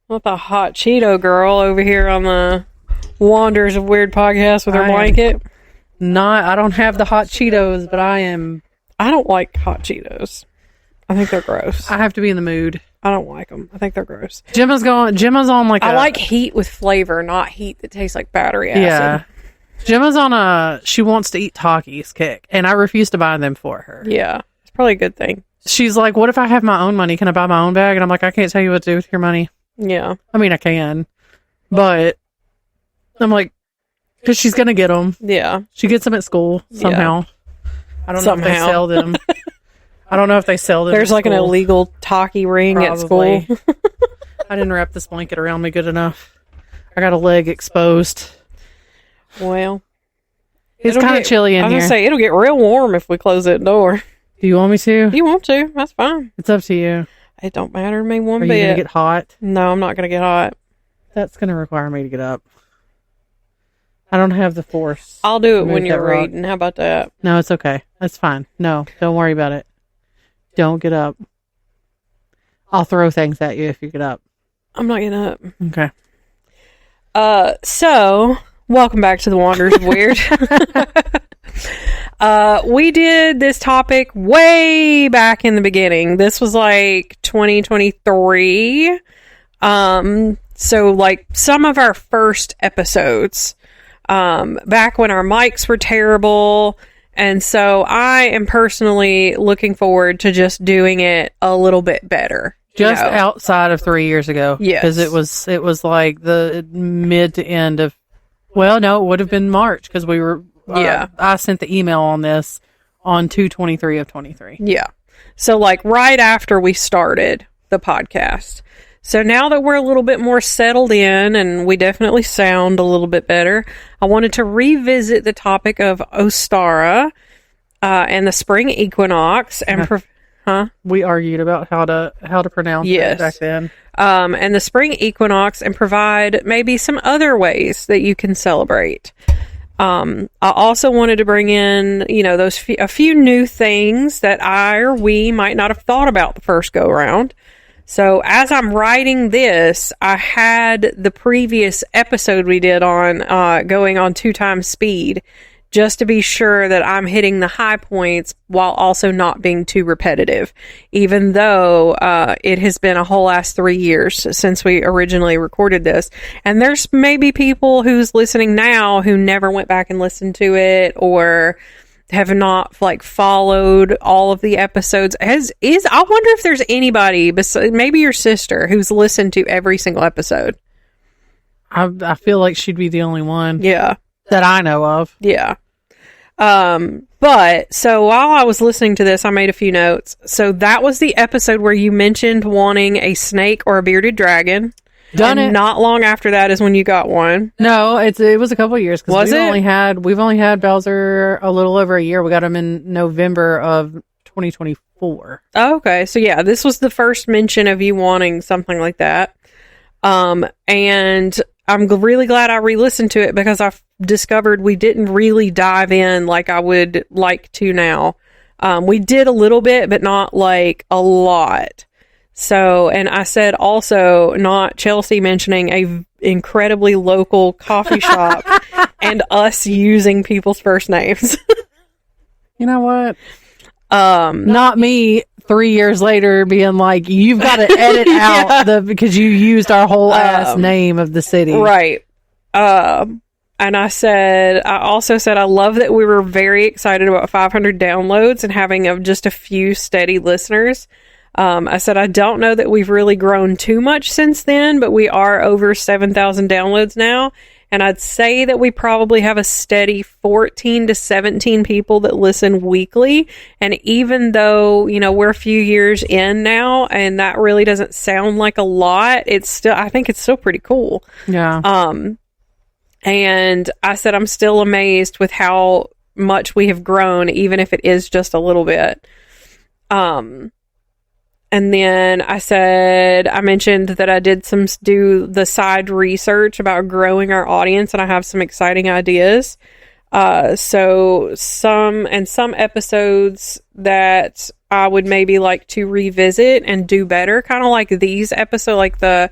Not the hot Cheeto girl over here on the Wanders of Weird podcast with her blanket. I don't have the hot Cheetos, but I don't like hot Cheetos. I think they're gross. have to be in the mood. I don't like them. I think they're gross. Gemma's on like I like heat with flavor, not heat that tastes like battery acid. Yeah. Gemma's on she wants to eat Takis kick, and I refuse to buy them for her. Yeah. It's probably a good thing. She's like, what if I have my own money? Can I buy my own bag? And I'm like, I can't tell you what to do with your money. Yeah. I mean, I can. But I'm like, because she's going to get them. Yeah. She gets them at school somehow. Yeah. I don't know if they sell them. I don't know if they sell them. There's like an illegal Taki ring probably. At school. I didn't wrap this blanket around me good enough. I got a leg exposed. Well, it's kind of chilly in here. I was going to say, it'll get real warm if we close that door. Do you want me to? You want to? That's fine. It's up to you. It don't matter to me one bit. Are you going to get hot? No, I'm not going to get hot. That's going to require me to get up. I don't have the force. I'll do it when you're reading. How about that? No, it's okay. That's fine. No, don't worry about it. Don't get up. I'll throw things at you if you get up. I'm not getting up. Okay. So, welcome back to the Wanders of Weird. We did this topic way back in the beginning. This was like 2023. So like some of our first episodes, back when our mics were terrible. And so I am personally looking forward to just doing it a little bit better. Just outside of 3 years ago. Yes. Because it was like the mid to end of, well, no, it would have been March because we were, I sent the email on this on 2/23 of 23. Yeah. So like right after we started the podcast. So now that we're a little bit more settled in and we definitely sound a little bit better, I wanted to revisit the topic of Ostara and the Spring Equinox and we argued about how to pronounce it back then. And the Spring Equinox and provide maybe some other ways that you can celebrate. I also wanted to bring in, a few new things that we might not have thought about the first go around. So as I'm writing this, I had the previous episode we did on going on 2 times speed, just to be sure that I'm hitting the high points while also not being too repetitive, even though it has been a whole ass 3 years since we originally recorded this. And there's maybe people who's listening now who never went back and listened to it or have not followed all of the episodes. I wonder if there's anybody besides maybe your sister who's listened to every single episode. I feel like she'd be the only one. Yeah. That I know of. Yeah. But so while I was listening to this, I made a few notes. So that was the episode where you mentioned wanting a snake or a bearded dragon. Done it. Not long after that is when you got one. No, it was a couple of years. Was it? We've only had Bowser a little over a year. We got him in November of 2024. Oh, okay. So yeah, this was the first mention of you wanting something like that. And I'm really glad I re-listened to it because I've discovered we didn't really dive in like I would like to now. We did a little bit, but not like a lot. So, and I said also not Chelsea mentioning a incredibly local coffee shop and us using people's first names. You know what? Not me 3 years later being like, you've got to edit out because you used our whole ass name of the city. Right. And I also said, I love that we were very excited about 500 downloads and having just a few steady listeners. I said, I don't know that we've really grown too much since then, but we are over 7,000 downloads now. And I'd say that we probably have a steady 14 to 17 people that listen weekly. And even though, we're a few years in now and that really doesn't sound like a lot, I think it's still pretty cool. Yeah. And I said, I'm still amazed with how much we have grown, even if it is just a little bit. And then I mentioned that I did do the side research about growing our audience, and I have some exciting ideas. So some episodes that I would maybe like to revisit and do better, kind of like these episodes, like the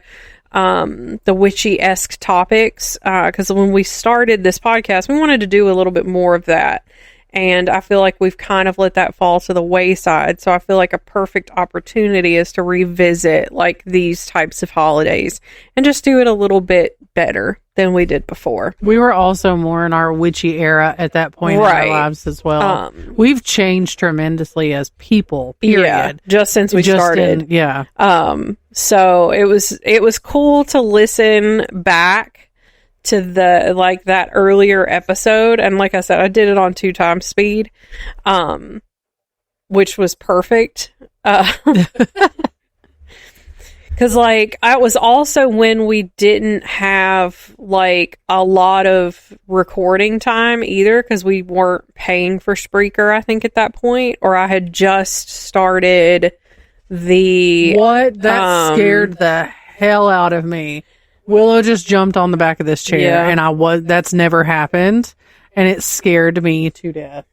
the witchy-esque topics, because when we started this podcast, we wanted to do a little bit more of that. And I feel like we've kind of let that fall to the wayside. So I feel like a perfect opportunity is to revisit like these types of holidays and just do it a little bit better than we did before. We were also more in our witchy era at that point in our lives as well. We've changed tremendously as people, period. Yeah, just since we started. So it was cool to listen back to the like that earlier episode, and like I said, I did it on 2 times speed, which was perfect. Because like I was also when we didn't have like a lot of recording time either, because we weren't paying for Spreaker, I think, at that point, or I had just started the that scared the hell out of me. Willow just jumped on the back of this chair, and that's never happened, and it scared me to death.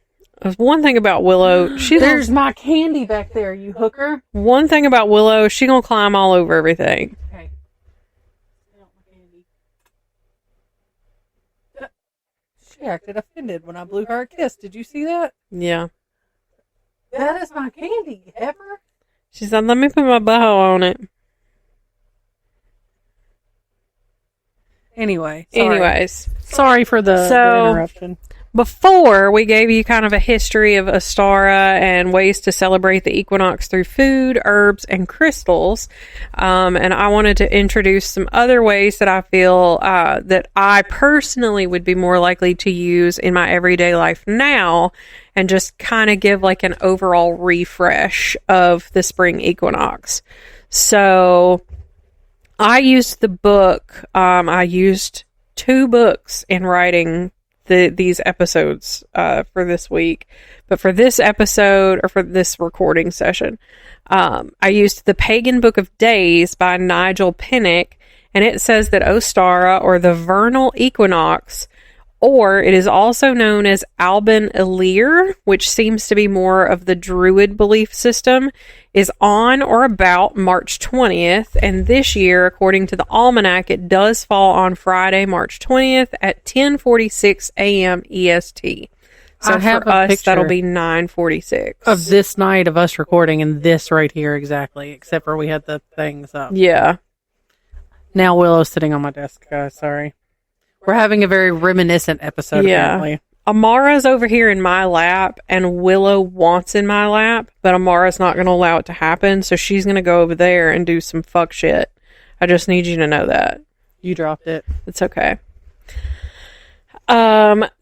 One thing about Willow, there's my candy back there, you hooker. One thing about Willow, she gonna climb all over everything. Okay. She acted offended when I blew her a kiss. Did you see that? Yeah. That is my candy, Heifer. She said, "Let me put my bow on it." Anyways, sorry for the interruption. Before, we gave you kind of a history of Ostara and ways to celebrate the equinox through food, herbs, and crystals. And I wanted to introduce some other ways that I feel that I personally would be more likely to use in my everyday life now, and just kind of give like an overall refresh of the spring equinox. So I used the book. I used 2 books in writing these episodes for this week. But for this episode, or for this recording session, I used The Pagan Book of Days by Nigel Pinnock, and it says that Ostara, or the vernal equinox, or it is also known as Alban Ilir, which seems to be more of the Druid belief system, is on or about March 20th. And this year, according to the almanac, it does fall on Friday, March 20th at 10:46 a.m. EST. So for us, that'll be 9:46. Of this night of us recording, and this right here exactly, except for we had the things up. Yeah. Now Willow's sitting on my desk, guys. Sorry. We're having a very reminiscent episode, apparently. Amara's over here in my lap, and Willow wants in my lap, but Amara's not going to allow it to happen, so she's going to go over there and do some fuck shit. I just need you to know that. You dropped it. It's okay.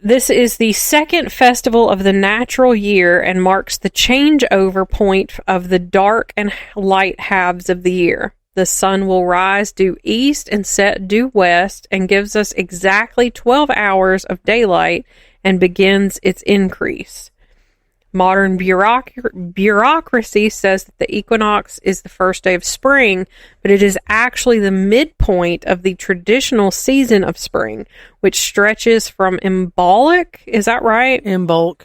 This is the second festival of the natural year and marks the changeover point of the dark and light halves of the year. The sun will rise due east and set due west, and gives us exactly 12 hours of daylight and begins its increase. Modern bureaucracy says that the equinox is the first day of spring, but it is actually the midpoint of the traditional season of spring, which stretches from Imbolc, is that right? Imbolc,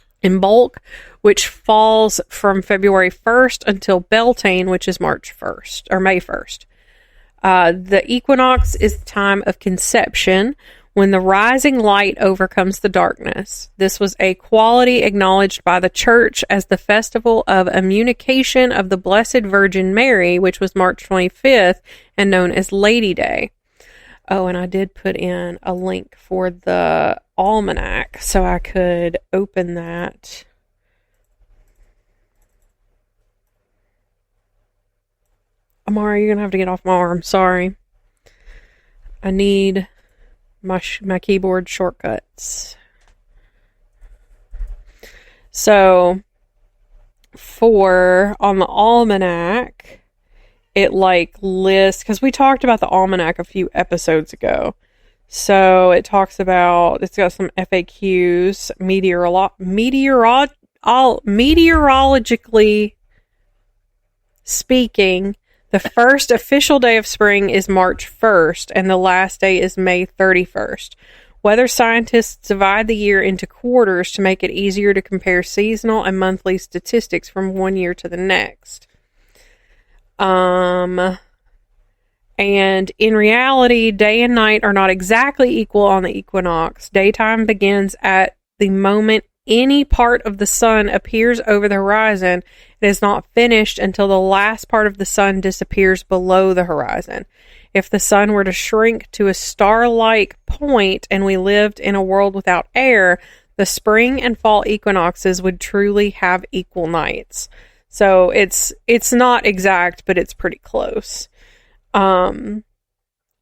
which falls from February 1st until Beltane, which is March 1st, or May 1st. The equinox is the time of conception, when the rising light overcomes the darkness. This was a quality acknowledged by the Church as the festival of Immunication of the Blessed Virgin Mary, which was March 25th, and known as Lady Day. Oh, and I did put in a link for the almanac, so I could open that. Amara, you're going to have to get off my arm. Sorry. I need my keyboard shortcuts. So, on the almanac, it like lists, because we talked about the almanac a few episodes ago. So, it's got some FAQs, meteorologically speaking. The first official day of spring is March 1st, and the last day is May 31st. Weather scientists divide the year into quarters to make it easier to compare seasonal and monthly statistics from one year to the next. And in reality, day and night are not exactly equal on the equinox. Daytime begins at the moment any part of the sun appears over the horizon. It is not finished until the last part of the sun disappears below the horizon. If the sun were to shrink to a star-like point and we lived in a world without air, the spring and fall equinoxes would truly have equal nights. So it's not exact, but it's pretty close. And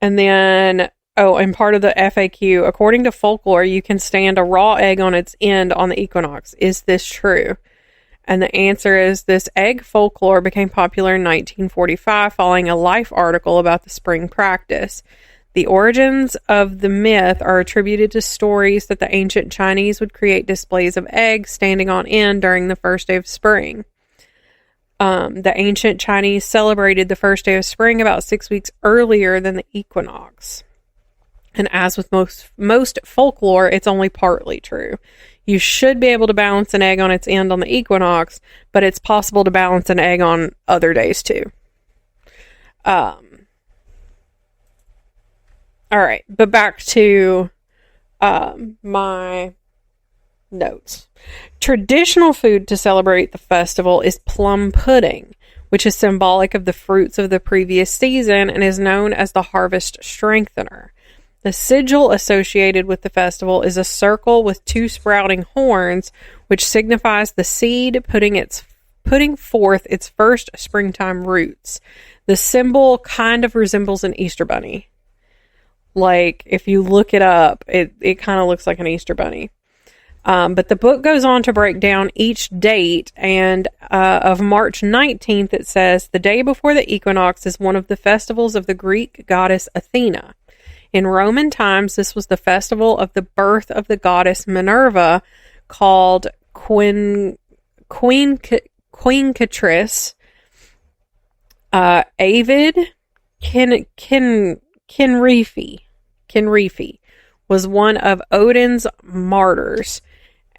then, and part of the FAQ, according to folklore, you can stand a raw egg on its end on the equinox. Is this true? And the answer is this egg folklore became popular in 1945 following a Life article about the spring practice. The origins of the myth are attributed to stories that the ancient Chinese would create displays of eggs standing on end during the first day of spring. The ancient Chinese celebrated the first day of spring about 6 weeks earlier than the equinox. And as with most folklore, it's only partly true. You should be able to balance an egg on its end on the equinox, but it's possible to balance an egg on other days too. All right, but back to my notes. Traditional food to celebrate the festival is plum pudding, which is symbolic of the fruits of the previous season and is known as the harvest strengthener. The sigil associated with the festival is a circle with 2 sprouting horns, which signifies the seed putting forth its first springtime roots. The symbol kind of resembles an Easter bunny. Like, if you look it up, it kind of looks like an Easter bunny. But the book goes on to break down each date, and of March 19th, it says, the day before the equinox is one of the festivals of the Greek goddess Athena. In Roman times, this was the festival of the birth of the goddess Minerva, called Queen Catris. Avid Kenrifi was one of Odin's martyrs.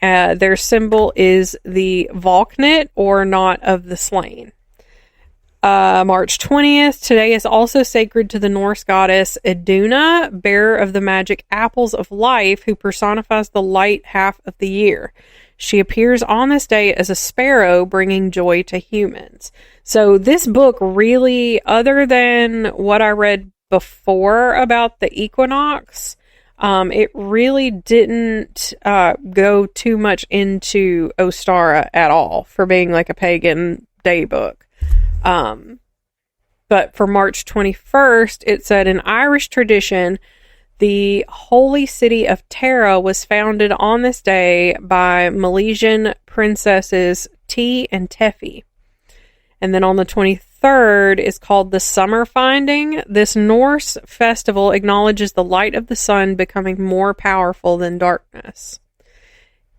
Their symbol is the Valknut, or knot of the slain. March 20th, today is also sacred to the Norse goddess Iduna, bearer of the magic apples of life, who personifies the light half of the year. She appears on this day as a sparrow, bringing joy to humans. So this book really, other than what I read before about the equinox, it really didn't go too much into Ostara at all for being like a pagan day book. But for March 21st, it said, in Irish tradition, the holy city of Tara was founded on this day by Milesian princesses T and Tefi. And then on the 23rd is called the Summer Finding. This Norse festival acknowledges the light of the sun becoming more powerful than darkness.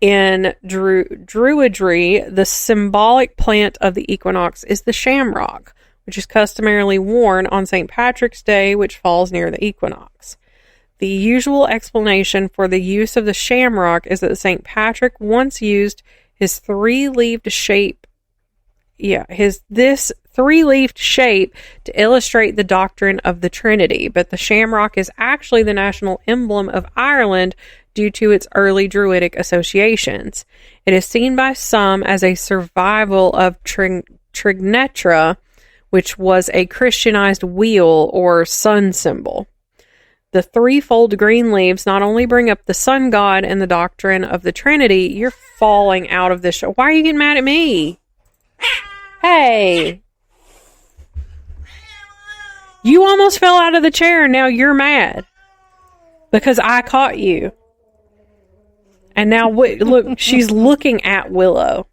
In Druidry, the symbolic plant of the equinox is the shamrock, which is customarily worn on St. Patrick's Day, which falls near the equinox. The usual explanation for the use of the shamrock is that St. Patrick once used his three-leaved shape to illustrate the doctrine of the Trinity, but the shamrock is actually the national emblem of Ireland due to its early Druidic associations. It is seen by some as a survival of Trignetra, which was a Christianized wheel or sun symbol. The threefold green leaves not only bring up the sun god and the doctrine of the Trinity. You're falling out of this show. Why are you getting mad at me? Hey! You almost fell out of the chair and now you're mad. Because I caught you. And now, look, she's looking at Willow.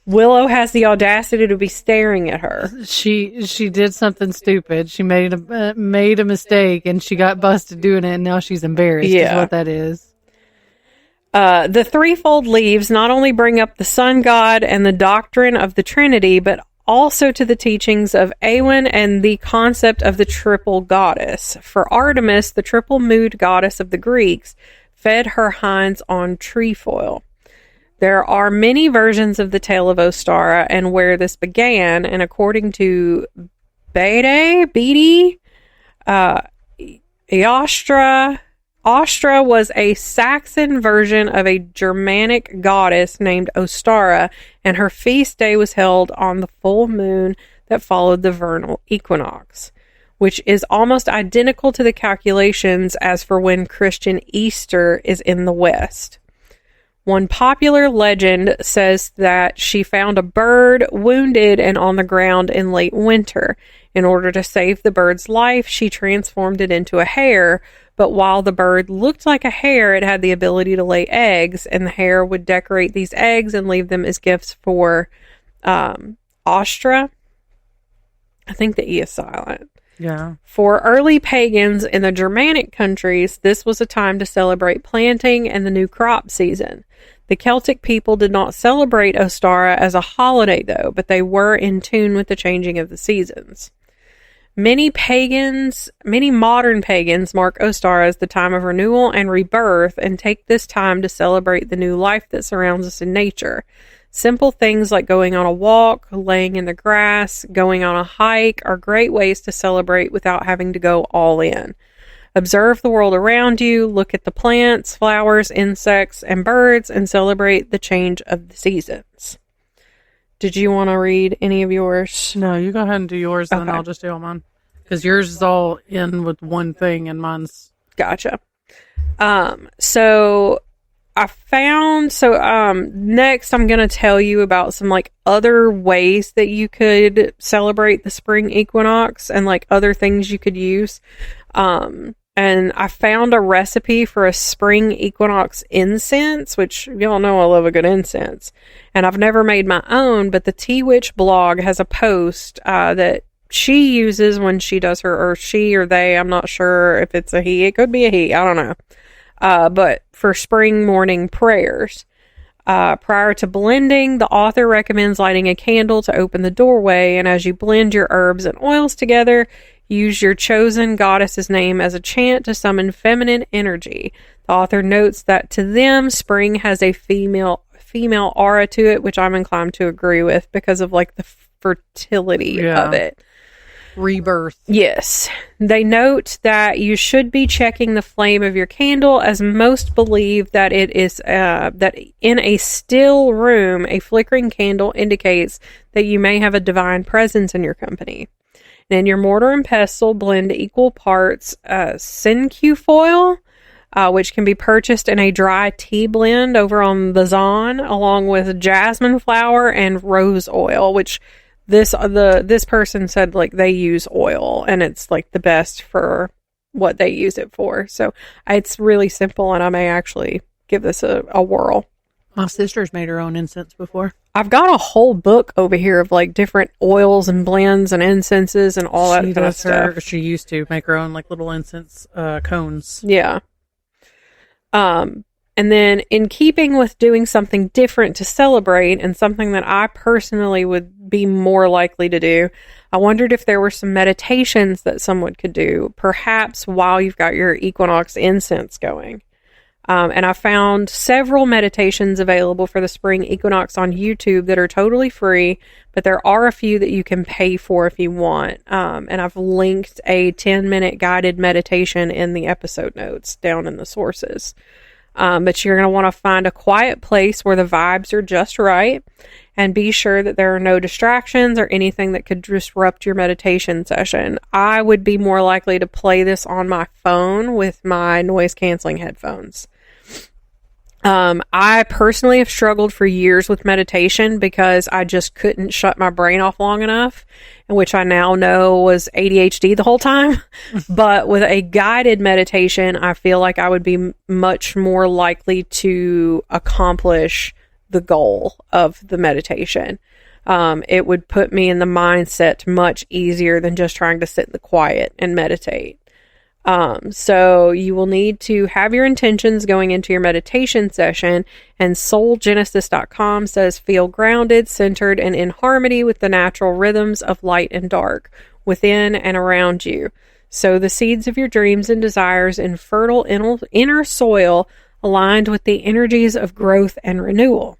Willow has the audacity to be staring at her. She did something stupid. She made a mistake, and she got busted doing it, and now she's embarrassed. Yeah. Is what that is. The threefold leaves not only bring up the sun god and the doctrine of the Trinity, but also to the teachings of Awen and the concept of the triple goddess. For Artemis, the triple-mood goddess of the Greeks, fed her hinds on trefoil. There are many versions of the tale of Ostara and where this began, and according to Bede, Eostra. Ostra was a Saxon version of a Germanic goddess named Ostara, and her feast day was held on the full moon that followed the vernal equinox, which is almost identical to the calculations as for when Christian Easter is in the West. One popular legend says that she found a bird wounded and on the ground in late winter. In order to save the bird's life, she transformed it into a hare, but while the bird looked like a hare, it had the ability to lay eggs, and the hare would decorate these eggs and leave them as gifts for Ostra. I think the E is silent. Yeah. For early pagans in the Germanic countries, this was a time to celebrate planting and the new crop season. The Celtic people did not celebrate Ostara as a holiday, though, but they were in tune with the changing of the seasons. Many modern pagans mark Ostara as the time of renewal and rebirth and take this time to celebrate the new life that surrounds us in nature. Simple things like going on a walk, laying in the grass, going on a hike are great ways to celebrate without having to go all in. Observe the world around you, look at the plants, flowers, insects, and birds, and celebrate the change of the seasons. Did you want to read any of yours? No, you go ahead and do yours, and then I'll just do mine. Because yours is all in with one thing, and mine's... Gotcha. Next I'm going to tell you about some like other ways that you could celebrate the spring equinox and like other things you could use. And I found a recipe for a spring equinox incense, which y'all know I love a good incense. And I've never made my own, but the Tea Witch blog has a post that she uses when she does or she or they, I'm not sure if it's a he, it could be a he, I don't know. But for spring morning prayers. Prior to blending, the author recommends lighting a candle to open the doorway, and as you blend your herbs and oils together, use your chosen goddess's name as a chant to summon feminine energy. The author notes that to them, spring has a female aura to it, which I'm inclined to agree with because of like the fertility of it. Rebirth. Yes. They note that you should be checking the flame of your candle, as most believe that it is that in a still room, a flickering candle indicates that you may have a divine presence in your company. And in your mortar and pestle, blend equal parts cinquefoil, which can be purchased in a dry tea blend over on the Zon, along with jasmine flower and rose oil, which this person said like they use oil and it's like the best for what they use it for. So it's really simple, and I may actually give this a whirl. My sister's made her own incense before. I've got a whole book over here of like different oils and blends and incenses and all that kind of stuff. She used to make her own like little incense cones. Yeah. And then in keeping with doing something different to celebrate, and something that I personally would be more likely to do, I wondered if there were some meditations that someone could do, perhaps while you've got your equinox incense going. And I found several meditations available for the spring equinox on YouTube that are totally free, but there are a few that you can pay for if you want. And I've linked a 10-minute guided meditation in the episode notes down in the sources. But you're going to want to find a quiet place where the vibes are just right, and be sure that there are no distractions or anything that could disrupt your meditation session. I would be more likely to play this on my phone with my noise canceling headphones. I personally have struggled for years with meditation because I just couldn't shut my brain off long enough, which I now know was ADHD the whole time. But with a guided meditation, I feel like I would be much more likely to accomplish the goal of the meditation. It would put me in the mindset much easier than just trying to sit in the quiet and meditate. So you will need to have your intentions going into your meditation session, and soulgenesis.com says feel grounded, centered, and in harmony with the natural rhythms of light and dark within and around you. Sow the seeds of your dreams and desires in fertile inner soil aligned with the energies of growth and renewal.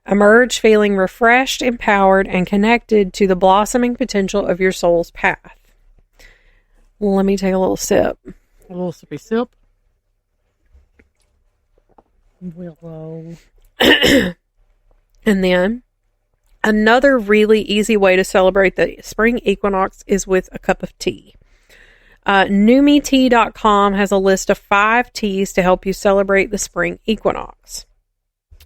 Emerge feeling refreshed, empowered, and connected to the blossoming potential of your soul's path. Let me take a little sip. A little sippy sip. Willow. And then another really easy way to celebrate the spring equinox is with a cup of tea. NumiTea.com has a list of 5 teas to help you celebrate the spring equinox.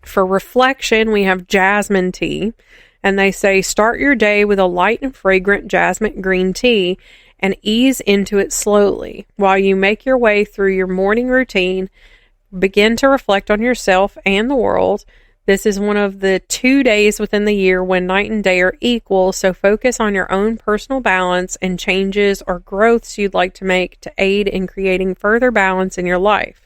For reflection, we have jasmine tea, and they say start your day with a light and fragrant jasmine green tea and ease into it slowly. While you make your way through your morning routine, begin to reflect on yourself and the world. This is one of the 2 days within the year when night and day are equal, so focus on your own personal balance and changes or growths you'd like to make to aid in creating further balance in your life.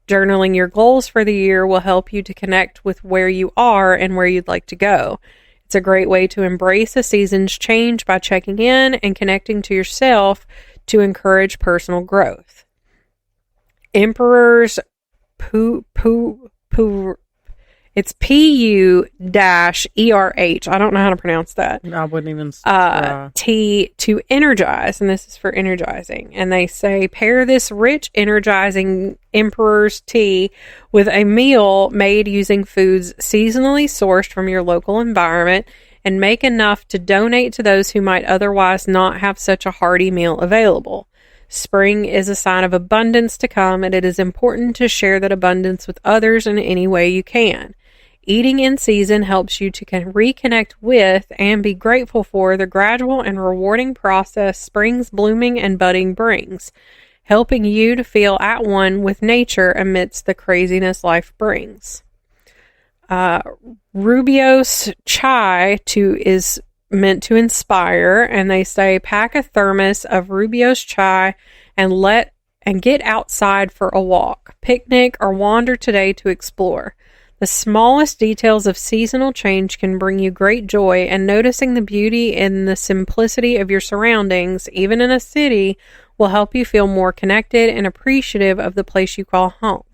Journaling your goals for the year will help you to connect with where you are and where you'd like to go. It's a great way to embrace a season's change by checking in and connecting to yourself to encourage personal growth. Emperor's It's P-U-E-R-H. I don't know how to pronounce that. I wouldn't even tea to energize, and this is for energizing. And they say pair this rich, energizing Emperor's tea with a meal made using foods seasonally sourced from your local environment, and make enough to donate to those who might otherwise not have such a hearty meal available. Spring is a sign of abundance to come, and it is important to share that abundance with others in any way you can. Eating in season helps you to reconnect with and be grateful for the gradual and rewarding process spring's blooming and budding brings, helping you to feel at one with nature amidst the craziness life brings. Rubio's chai is meant to inspire, and they say pack a thermos of Rubio's chai and get outside for a walk, picnic, or wander today to explore. The smallest details of seasonal change can bring you great joy, and noticing the beauty and the simplicity of your surroundings, even in a city, will help you feel more connected and appreciative of the place you call home.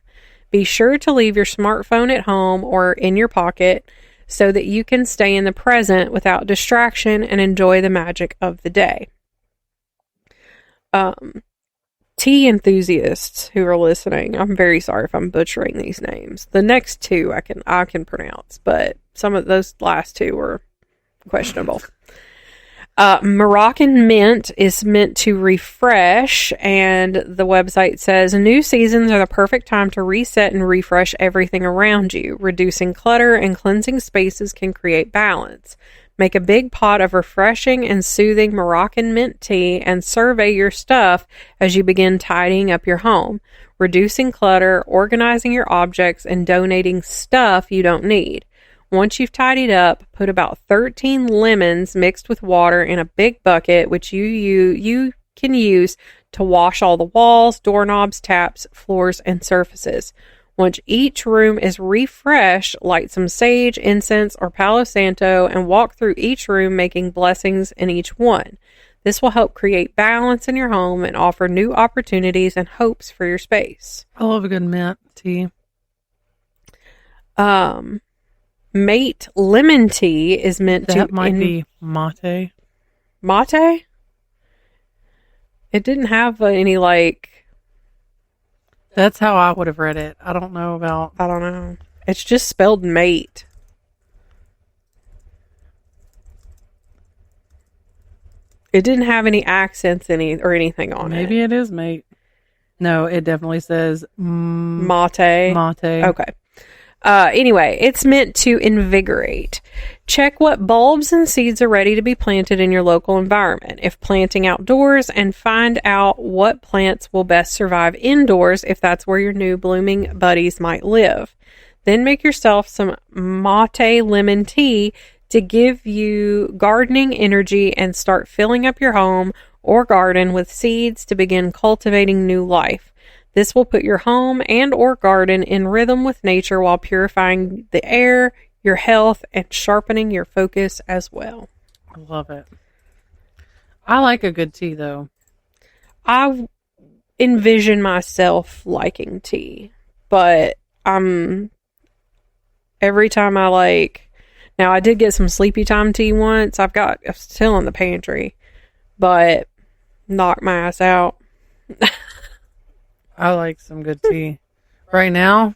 Be sure to leave your smartphone at home or in your pocket so that you can stay in the present without distraction and enjoy the magic of the day. Tea enthusiasts who are listening, I'm very sorry if I'm butchering these names. The next 2 I can pronounce, but some of those last 2 were questionable. Moroccan mint is meant to refresh, and the website says new seasons are the perfect time to reset and refresh everything around you. Reducing clutter and cleansing spaces can create balance. Make a big pot of refreshing and soothing Moroccan mint tea and survey your stuff as you begin tidying up your home, reducing clutter, organizing your objects, and donating stuff you don't need. Once you've tidied up, put about 13 lemons mixed with water in a big bucket, which you can use to wash all the walls, doorknobs, taps, floors, and surfaces. Once each room is refreshed, light some sage, incense, or Palo Santo and walk through each room making blessings in each one. This will help create balance in your home and offer new opportunities and hopes for your space. I love a good mint tea. Mate lemon tea is meant that might be mate. Mate? It didn't have any That's how I would have read it. I don't know. It's just spelled mate. It didn't have any accents or anything on it. Maybe it is mate. No, it definitely says mate. Mate. Okay. Anyway, it's meant to invigorate. Check what bulbs and seeds are ready to be planted in your local environment, if planting outdoors, and find out what plants will best survive indoors if that's where your new blooming buddies might live. Then make yourself some mate lemon tea to give you gardening energy and start filling up your home or garden with seeds to begin cultivating new life. This will put your home and or garden in rhythm with nature while purifying the air, your health, and sharpening your focus as well. I love it. I like a good tea, though. I envision myself liking tea, but every time I Now, I did get some sleepy time tea once. It's still in the pantry, but knocked my ass out. I like some good tea. Right now?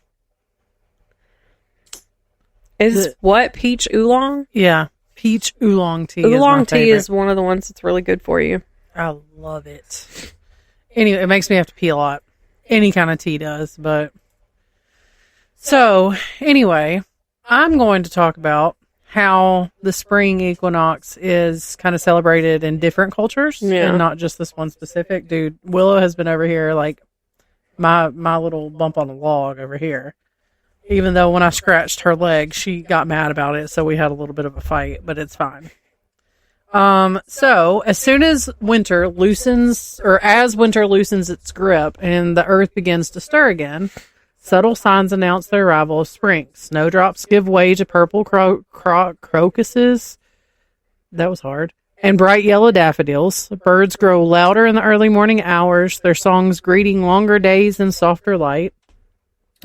What? Peach oolong? Yeah. Peach oolong tea. Oolong tea is one of the ones that's really good for you. I love it. Anyway, it makes me have to pee a lot. Any kind of tea does, but... So, anyway, I'm going to talk about how the spring equinox is kind of celebrated in different cultures and not just this one specific. Dude, Willow has been over here like my little bump on the log over here. Even though when I scratched her leg, she got mad about it, so we had a little bit of a fight, but it's fine. So as soon as winter loosens its grip and the earth begins to stir again, subtle signs announce the arrival of spring. Snowdrops give way to purple crocuses. That was hard. And bright yellow daffodils. Birds grow louder in the early morning hours, their songs greeting longer days and softer light.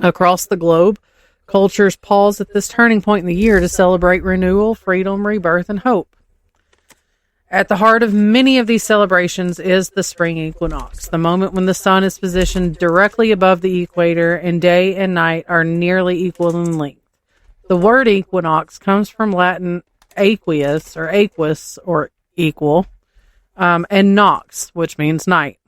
Across the globe, cultures pause at this turning point in the year to celebrate renewal, freedom, rebirth, and hope. At the heart of many of these celebrations is the spring equinox, the moment when the sun is positioned directly above the equator and day and night are nearly equal in length. The word equinox comes from Latin aqueous or equal, and nox, which means night.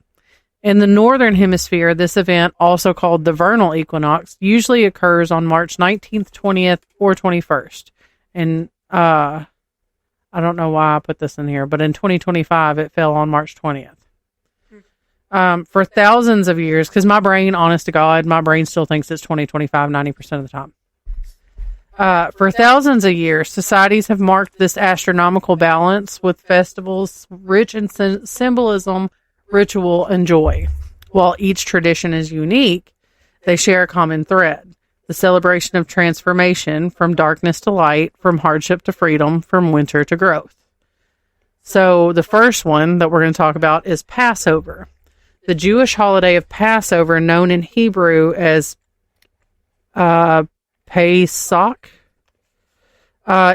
In the northern hemisphere, this event, also called the vernal equinox, usually occurs on March 19th, 20th, or 21st. And I don't know why I put this in here, but in 2025, it fell on March 20th. For thousands of years, because my brain, honest to God, my brain still thinks it's 2025 90% of the time. For thousands of years, societies have marked this astronomical balance with festivals rich in symbolism, ritual, and joy. While each tradition is unique, they share a common thread. The celebration of transformation from darkness to light, from hardship to freedom, from winter to growth. So the first one that we're going to talk about is Passover. The Jewish holiday of Passover, known in Hebrew as Pesach,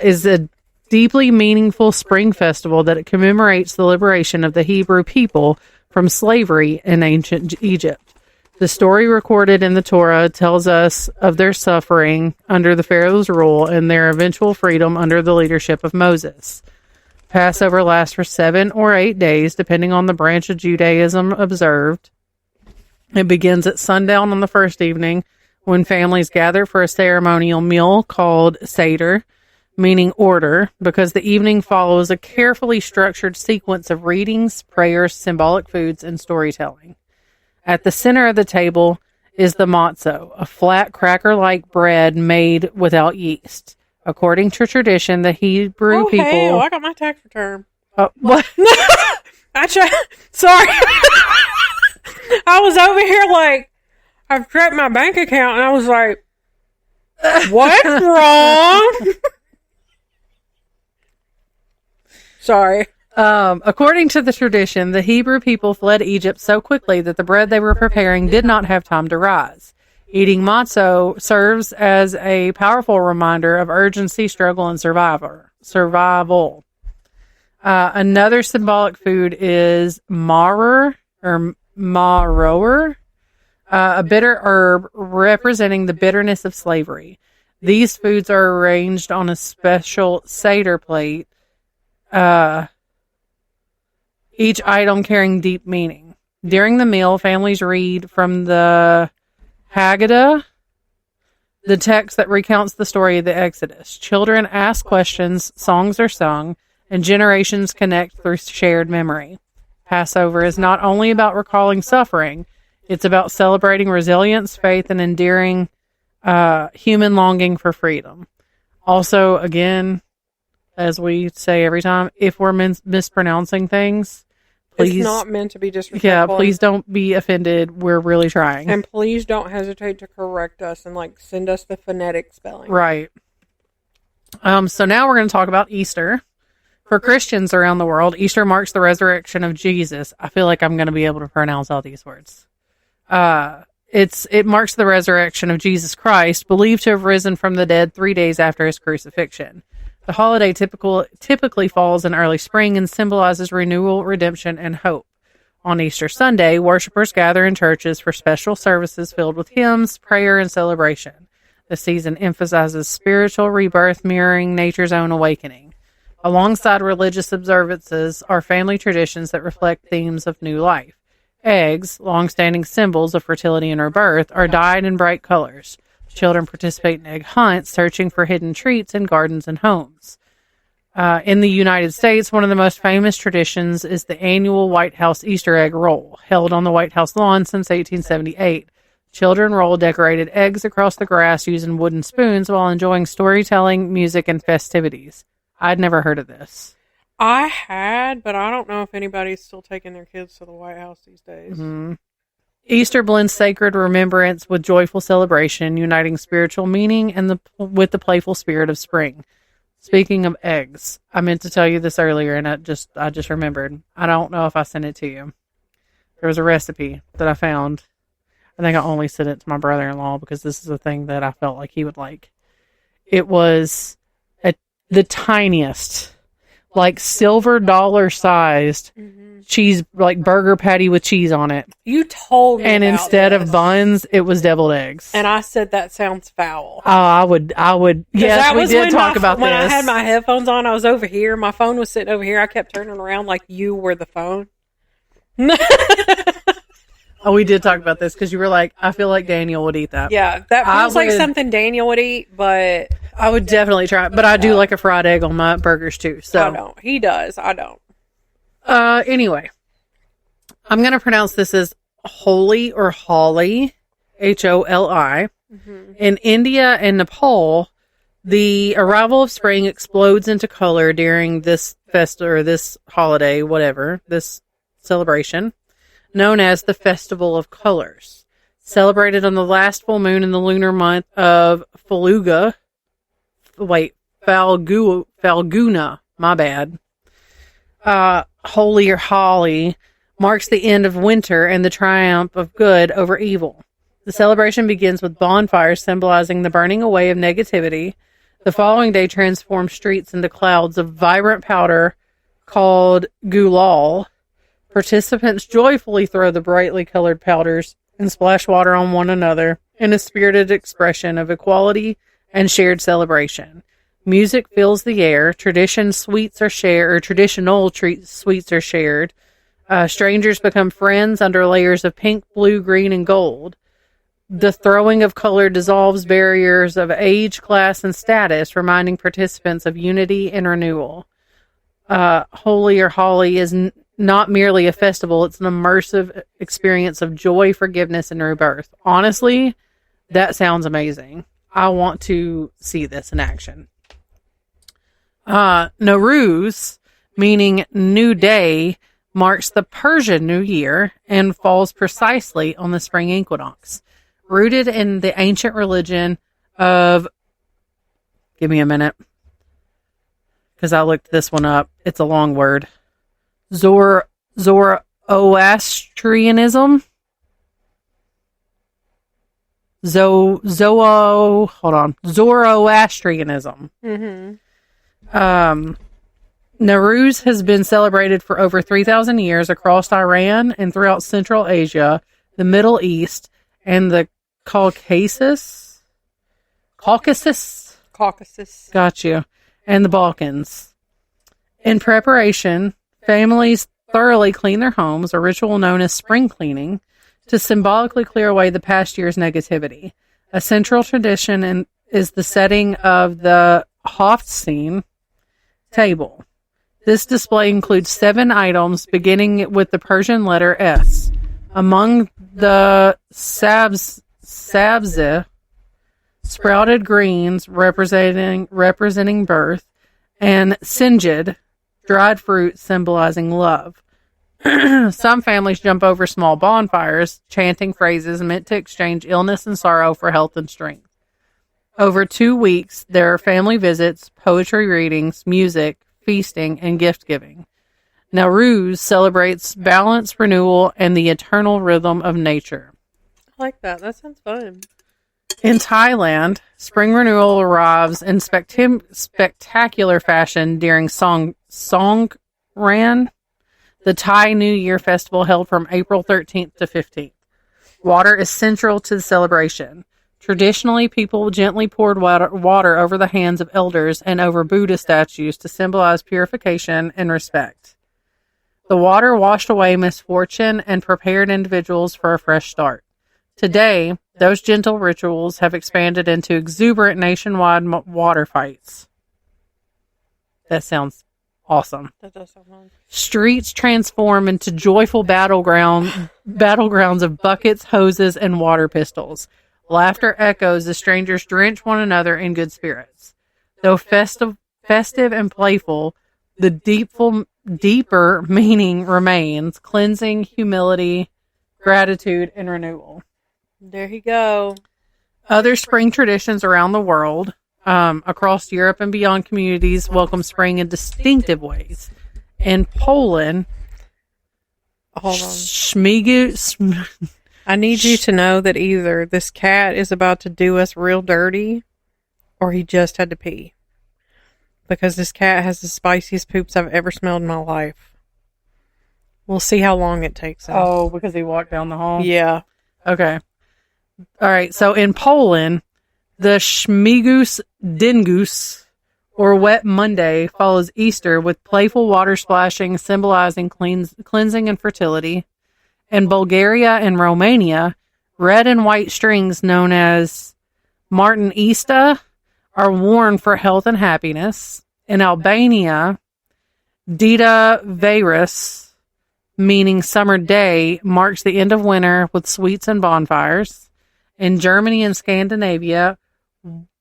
is a deeply meaningful spring festival that commemorates the liberation of the Hebrew people from slavery in ancient Egypt. The story recorded in the Torah tells us of their suffering under the Pharaoh's rule and their eventual freedom under the leadership of Moses. Passover lasts for 7 or 8 days, depending on the branch of Judaism observed. It begins at sundown on the first evening, when families gather for a ceremonial meal called Seder, meaning order, because the evening follows a carefully structured sequence of readings, prayers, symbolic foods, and storytelling. At the center of the table is the matzo, a flat cracker-like bread made without yeast. According to tradition, the Hebrew people... Hell, I got my tax return. What? Sorry. I was over here like, I've checked my bank account, and I was like, what's wrong? Sorry. According to the tradition, the Hebrew people fled Egypt so quickly that the bread they were preparing did not have time to rise. Eating matzo serves as a powerful reminder of urgency, struggle, and survival. Another symbolic food is maror, a bitter herb representing the bitterness of slavery. These foods are arranged on a special Seder plate, each item carrying deep meaning. During the meal, families read from the Haggadah, the text that recounts the story of the Exodus. Children ask questions, songs are sung, and generations connect through shared memory. Passover is not only about recalling suffering, it's about celebrating resilience, faith, and endearing human longing for freedom. Also, again, as we say every time, if we're mispronouncing things, please... It's not meant to be disrespectful. Yeah, please don't be offended. We're really trying. And please don't hesitate to correct us and, send us the phonetic spelling. Right. So now we're going to talk about Easter. For Christians around the world, Easter marks the resurrection of Jesus. I feel like I'm going to be able to pronounce all these words. It marks the resurrection of Jesus Christ, believed to have risen from the dead 3 days after his crucifixion. The holiday typically falls in early spring and symbolizes renewal, redemption, and hope. On Easter Sunday, worshipers gather in churches for special services filled with hymns, prayer, and celebration. The season emphasizes spiritual rebirth, mirroring nature's own awakening. Alongside religious observances are family traditions that reflect themes of new life. Eggs, long-standing symbols of fertility and rebirth, are dyed in bright colors. Children participate in egg hunts, searching for hidden treats in gardens and homes. In the United States, one of the most famous traditions is the annual White House Easter egg roll, held on the White House lawn since 1878. Children roll decorated eggs across the grass using wooden spoons while enjoying storytelling, music, and festivities. I'd never heard of this. I had, but I don't know if anybody's still taking their kids to the White House these days. Mm-hmm. Easter blends sacred remembrance with joyful celebration, uniting spiritual meaning and with the playful spirit of spring. Speaking of eggs, I meant to tell you this earlier, and I just remembered. I don't know if I sent it to you. There was a recipe that I found. I think I only sent it to my brother-in-law because this is a thing that I felt like he would like. It was the tiniest, like silver dollar sized cheese, like burger patty with cheese on it. You told me, and instead of buns, it was deviled eggs. And I said that sounds foul. Oh, I would. Yes, we did talk about this. When I had my headphones on, I was over here. My phone was sitting over here. I kept turning around like you were the phone. Oh, we did talk about this because you were like, I feel like Daniel would eat that. Yeah, that feels like something Daniel would eat, but I would definitely try it. But I do like a fried egg on my burgers too. So I don't. He does. I don't. Anyway, I'm going to pronounce this as Holi or Holi, Holi. Mm-hmm. In India and Nepal, the arrival of spring explodes into color during this this holiday, this celebration, known as the Festival of Colors, celebrated on the last full moon in the lunar month of Falguna, my bad. Holi or Holi marks the end of winter and the triumph of good over evil. The celebration begins with bonfires symbolizing the burning away of negativity. The following day transforms streets into clouds of vibrant powder called gulal. Participants joyfully throw the brightly colored powders and splash water on one another in a spirited expression of equality and shared celebration. Music fills the air. Traditional sweets are shared. Strangers become friends under layers of pink, blue, green, and gold. The throwing of color dissolves barriers of age, class, and status, reminding participants of unity and renewal. Holi or Holi is not merely a festival, it's an immersive experience of joy, forgiveness, and rebirth. Honestly, that sounds amazing. I want to see this in action. Nowruz, meaning new day, marks the Persian New Year and falls precisely on the spring equinox. Rooted in the ancient religion of... Give me a minute, because I looked this one up. It's a long word. Zoroastrianism. Zoroastrianism. Mm-hmm. Nowruz has been celebrated for over 3,000 years across Iran and throughout Central Asia, the Middle East, and the Caucasus. Got you. And the Balkans. In preparation, families thoroughly clean their homes, a ritual known as spring cleaning, to symbolically clear away the past year's negativity. A central tradition is the setting of the Hofstein table. This display includes 7 items, beginning with the Persian letter S. Among the sabze, sprouted greens representing birth, and sinjid, dried fruit symbolizing love. Some families jump over small bonfires, chanting phrases meant to exchange illness and sorrow for health and strength. Over 2 weeks, there are family visits, poetry readings, music, feasting, and gift giving. Nowruz celebrates balance, renewal, and the eternal rhythm of nature. I like that. That sounds fun. In Thailand, spring renewal arrives in spectacular fashion during Songkran, the Thai New Year festival held from April 13th to 15th. Water is central to the celebration. Traditionally, people gently poured water over the hands of elders and over Buddha statues to symbolize purification and respect. The water washed away misfortune and prepared individuals for a fresh start. Today, those gentle rituals have expanded into exuberant nationwide water fights. That sounds awesome. That does sound fun. Streets transform into joyful battlegrounds of buckets, hoses, and water pistols. Laughter echoes as strangers drench one another in good spirits. Though festive and playful, the deeper meaning remains: cleansing, humility, gratitude, and renewal. There you go. Other spring traditions around the world, across Europe and beyond, communities welcome spring in distinctive ways. In Poland, Hold on. Śmigu. I need you to know that either this cat is about to do us real dirty or he just had to pee. Because this cat has the spiciest poops I've ever smelled in my life. We'll see how long it takes him. Oh, because he walked down the hall? Yeah. Okay. All right. So in Poland, the Śmigus Dingus, or Wet Monday, follows Easter with playful water splashing symbolizing cleansing and fertility. In Bulgaria and Romania, red and white strings known as Martinista are worn for health and happiness. In Albania, Dita Varus, meaning summer day, marks the end of winter with sweets and bonfires. In Germany and Scandinavia,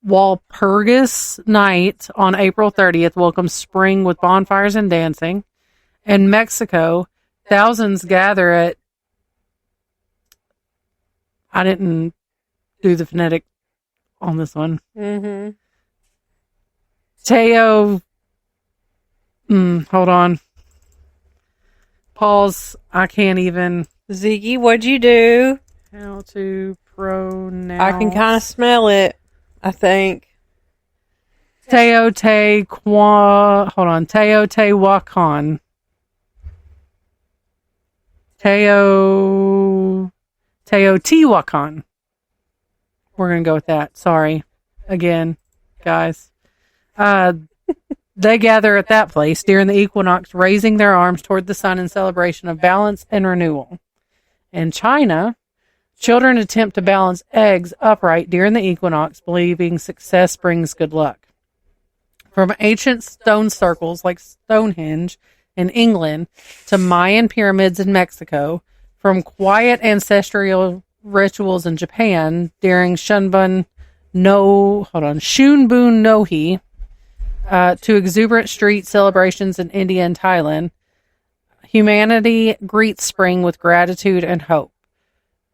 Walpurgis Night on April 30th welcomes spring with bonfires and dancing. In Mexico, thousands gather at... I didn't do the phonetic on this one. Mm-hmm. Teo... hold on. Pause. I can't even... Ziggy, what'd you do? How to pronounce... I can kind of smell it, I think. Teotihuacan. Hold on. Teotihuacan. Teotihuacan. We're going to go with that. Sorry. Again, guys. They gather at that place during the equinox, raising their arms toward the sun in celebration of balance and renewal. In China, children attempt to balance eggs upright during the equinox, believing success brings good luck. From ancient stone circles like Stonehenge in England to Mayan pyramids in Mexico, from quiet ancestral rituals in Japan during Shunbun Nohi, to exuberant street celebrations in India and Thailand, humanity greets spring with gratitude and hope.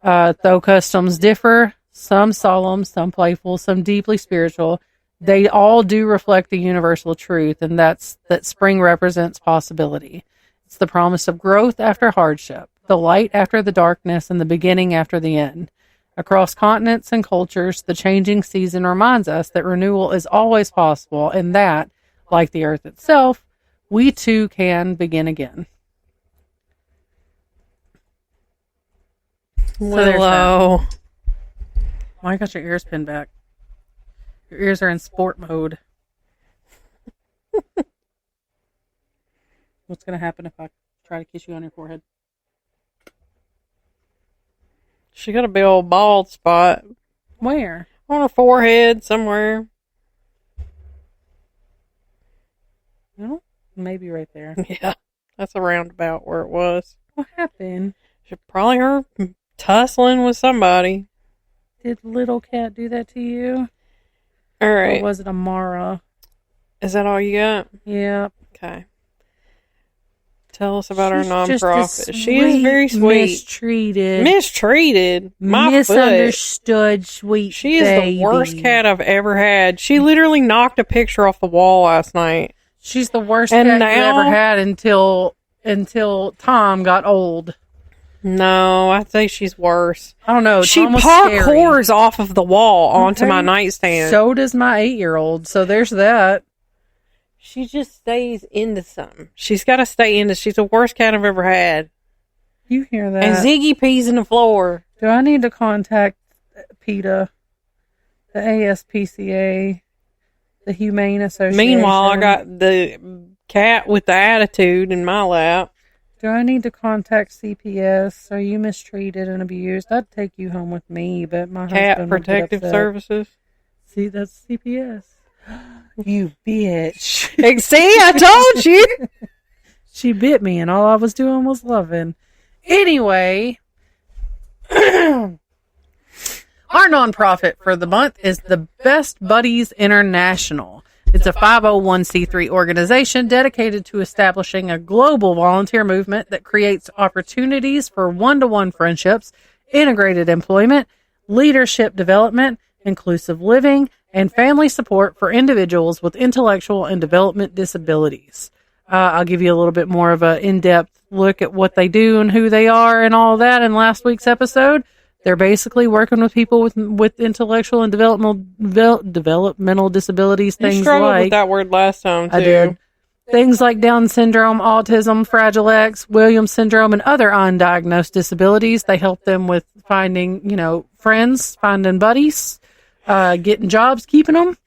Though customs differ, some solemn, some playful, some deeply spiritual, they all do reflect the universal truth, and that's that spring represents possibility. It's the promise of growth after hardship, the light after the darkness, and the beginning after the end. Across continents and cultures, the changing season reminds us that renewal is always possible, and that, like the earth itself, we too can begin again. Willow. Why you got your ears pinned back? Your ears are in sport mode. What's going to happen if I try to kiss you on your forehead? She got a big old bald spot. Where? On her forehead somewhere. Well, maybe right there. Yeah, that's a roundabout where it was. What happened? She probably her tussling with somebody. Did little cat do that to you? All right. Or was it Amara? Is that all you got? Yeah. Okay. Tell us about our She's nonprofit. She is very sweet. Mistreated. My misunderstood, foot. Sweet. She is baby. the worst cat I've ever had. She literally knocked a picture off the wall last night. She's the worst cat you ever had until Tom got old. No, I'd say she's worse. I don't know. It's She almost parkours scary. off of the wall onto Okay. my nightstand. So does my 8-year-old. So there's that. She just stays into something. She's got to stay into. She's the worst cat I've ever had. You hear that? And Ziggy pees in the floor. Do I need to contact PETA, the ASPCA, the Humane Association? Meanwhile, I got the cat with the attitude in my lap. Do I need to contact CPS? Are you mistreated and abused? I'd take you home with me, but my Cat husband would get Protective upset. Services. See, that's CPS. You bitch. See, I told you. She bit me, and all I was doing was loving. Anyway, our nonprofit for the month is the Best Buddies International. It's a 501c3 organization dedicated to establishing a global volunteer movement that creates opportunities for one-to-one friendships, integrated employment, leadership development, inclusive living, and family support for individuals with intellectual and development disabilities. I'll give you a little bit more of an in-depth look at what they do and who they are and all that in last week's episode. They're basically working with people with intellectual and developmental disabilities. You Things struggled like with that word last time, too. I did. Things like Down syndrome, autism, Fragile X, Williams syndrome, and other undiagnosed disabilities. They help them with finding, friends, finding buddies, getting jobs, keeping them,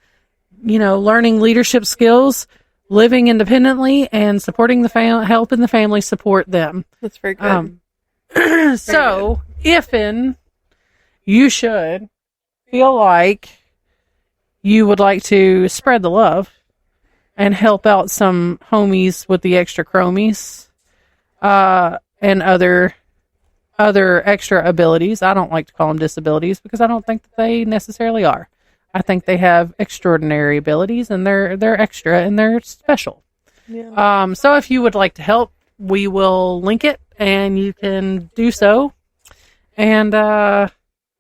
learning leadership skills, living independently, and supporting helping the family support them. That's very good. So, you should feel like you would like to spread the love and help out some homies with the extra chromies, and other extra abilities. I don't like to call them disabilities because I don't think that they necessarily are. I think they have extraordinary abilities, and they're extra and they're special. Yeah. So if you would like to help, we will link it, and you can do so. And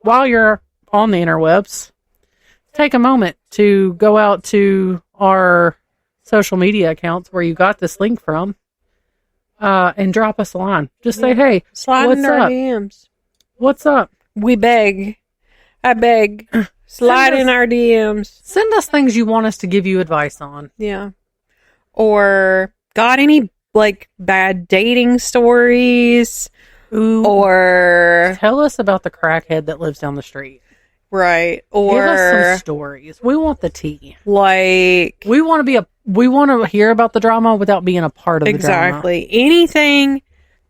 while you're on the interwebs, take a moment to go out to our social media accounts where you got this link from, and drop us a line. Just say, hey, Slide what's in our up? DMs. What's up? We beg. I beg. Slide in our DMs. Send us things you want us to give you advice on. Yeah. Or got any, bad dating stories? Ooh. Or, Tell us about the crackhead that lives down the street. right. Give us some Or, stories. We want the tea. like, We want to hear about the drama without being a part of the drama. exactly. Anything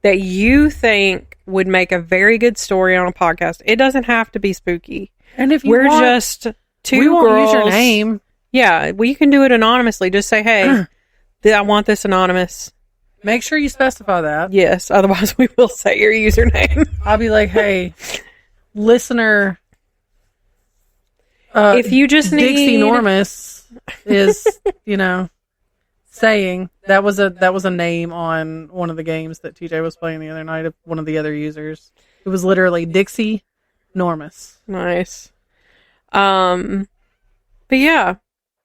that you think would make a very good story on a podcast. It doesn't have to be spooky. And if you We're want, just two we won't girls. use your name. Yeah, well, you can do it anonymously. Just say, hey, I want this anonymous. Make sure you specify that. Yes, otherwise we will say your username. I'll be like, hey, listener, If you just need... Dixie Normus is, saying that was a name on one of the games that TJ was playing the other night of one of the other users. It was literally Dixie Normus. Nice. But yeah,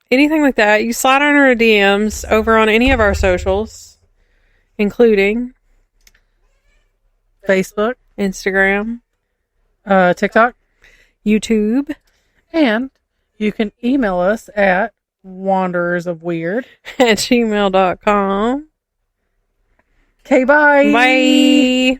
anything like that, you slide on our DMs over on any of our socials, including Facebook, Instagram, TikTok, YouTube, and you can email us at wanderersofweird at gmail.com. Okay, bye. Bye.